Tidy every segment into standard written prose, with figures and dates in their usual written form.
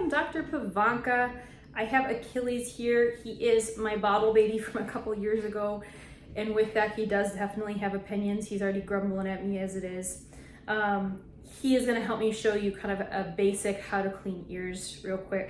I'm Dr. Pavanka. I have Achilles here. He is my bottle baby from a couple years ago. And with that, he does definitely have opinions. He's already grumbling at me as it is. He is gonna help me show you kind of a basic how to clean ears real quick.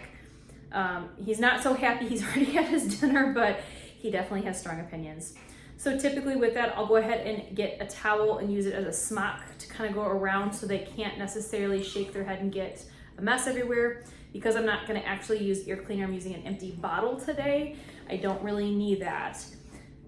He's not so happy he's already had his dinner, but he definitely has strong opinions. So typically with that, I'll go ahead and get a towel and use it as a smock to kind of go around so they can't necessarily shake their head and get a mess everywhere. Because I'm not gonna actually use ear cleaner, I'm using an empty bottle today. I don't really need that.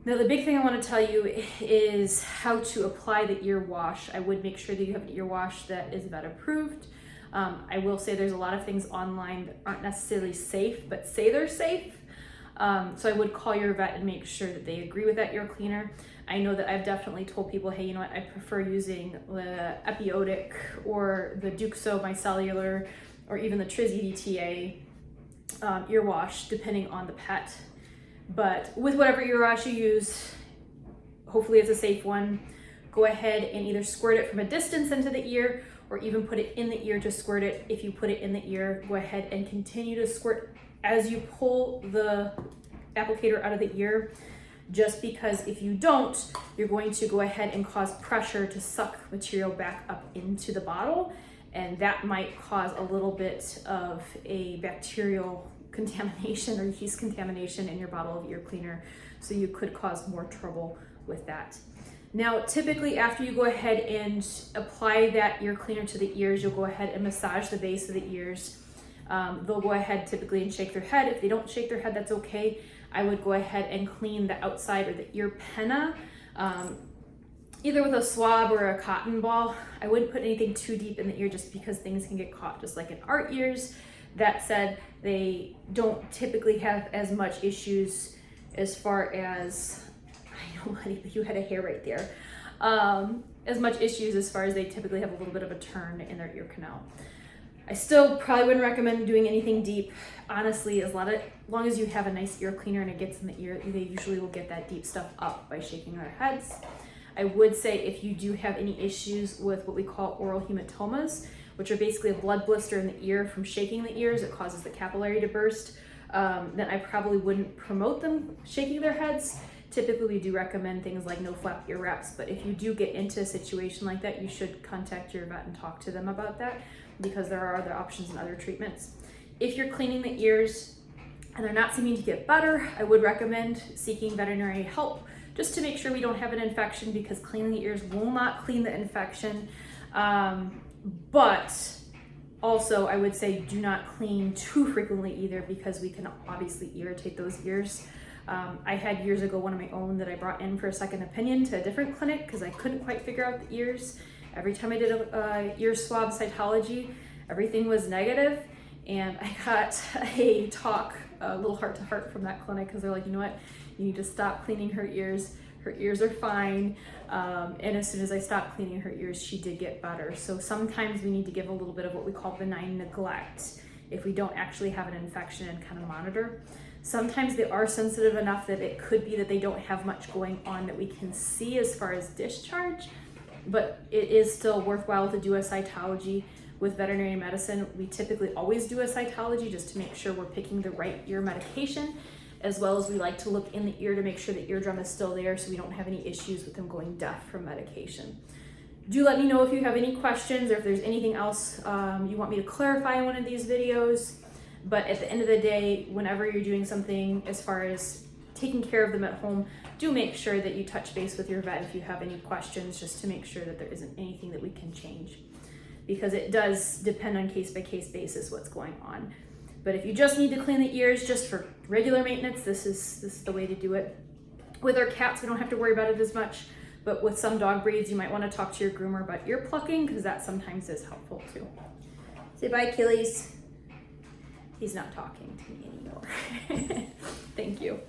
Now the big thing I wanna tell you is how to apply the ear wash. I would make sure that you have an ear wash that is vet approved. I will say there's a lot of things online that aren't necessarily safe, but say they're safe. So I would call your vet and make sure that they agree with that ear cleaner. I know that I've definitely told people, hey, you know what, I prefer using the Epiotic or the Duxo Micellar or even the Triz EDTA ear wash, depending on the pet. But with whatever ear wash you use, hopefully it's a safe one. Go ahead and either squirt it from a distance into the ear or even put it in the ear to squirt it. If you put it in the ear, go ahead and continue to squirt as you pull the applicator out of the ear, just because if you don't, you're going to go ahead and cause pressure to suck material back up into the bottle, and that might cause a little bit of a bacterial contamination or yeast contamination in your bottle of ear cleaner, so you could cause more trouble with that. Now, typically after you go ahead and apply that ear cleaner to the ears, you'll go ahead and massage the base of the ears. They'll go ahead typically and shake their head. If they don't shake their head, that's okay. I would go ahead and clean the outside or the ear penna, either with a swab or a cotton ball. I wouldn't put anything too deep in the ear just because things can get caught, just like in our ears. That said, they don't typically have as much issues as far as, I know, honey, but you had a hair right there. As much issues as far as they typically have a little bit of a turn in their ear canal. I still probably wouldn't recommend doing anything deep. Honestly, as long as you have a nice ear cleaner and it gets in the ear, they usually will get that deep stuff up by shaking their heads. I would say if you do have any issues with what we call oral hematomas, which are basically a blood blister in the ear from shaking the ears, it causes the capillary to burst, then I probably wouldn't promote them shaking their heads. Typically, we do recommend things like no flap ear wraps, but if you do get into a situation like that, you should contact your vet and talk to them about that, because there are other options and other treatments. If you're cleaning the ears and they're not seeming to get better, I would recommend seeking veterinary help just to make sure we don't have an infection, because cleaning the ears will not clean the infection. But also I would say do not clean too frequently either, because we can obviously irritate those ears. I had years ago one of my own that I brought in for a second opinion to a different clinic because I couldn't quite figure out the ears. Every time I did a ear swab cytology, everything was negative, and I got a talk, a little heart-to-heart from that clinic, because they're like, you know what, you need to stop cleaning her ears. Her ears are fine, and as soon as I stopped cleaning her ears, she did get better. So sometimes we need to give a little bit of what we call benign neglect if we don't actually have an infection and kind of monitor. Sometimes they are sensitive enough that it could be that they don't have much going on that we can see as far as discharge, but it is still worthwhile to do a cytology. With veterinary medicine, we typically always do a cytology just to make sure we're picking the right ear medication, as well as we like to look in the ear to make sure the eardrum is still there so we don't have any issues with them going deaf from medication. Do let me know if you have any questions or if there's anything else you want me to clarify in one of these videos. But at the end of the day, whenever you're doing something as far as taking care of them at home, do make sure that you touch base with your vet if you have any questions, just to make sure that there isn't anything that we can change, because it does depend on case-by-case basis what's going on. But if you just need to clean the ears just for regular maintenance, this is the way to do it. With our cats, we don't have to worry about it as much, but with some dog breeds, you might want to talk to your groomer about ear plucking, because that sometimes is helpful too. Say bye, Achilles. He's not talking to me anymore. Thank you.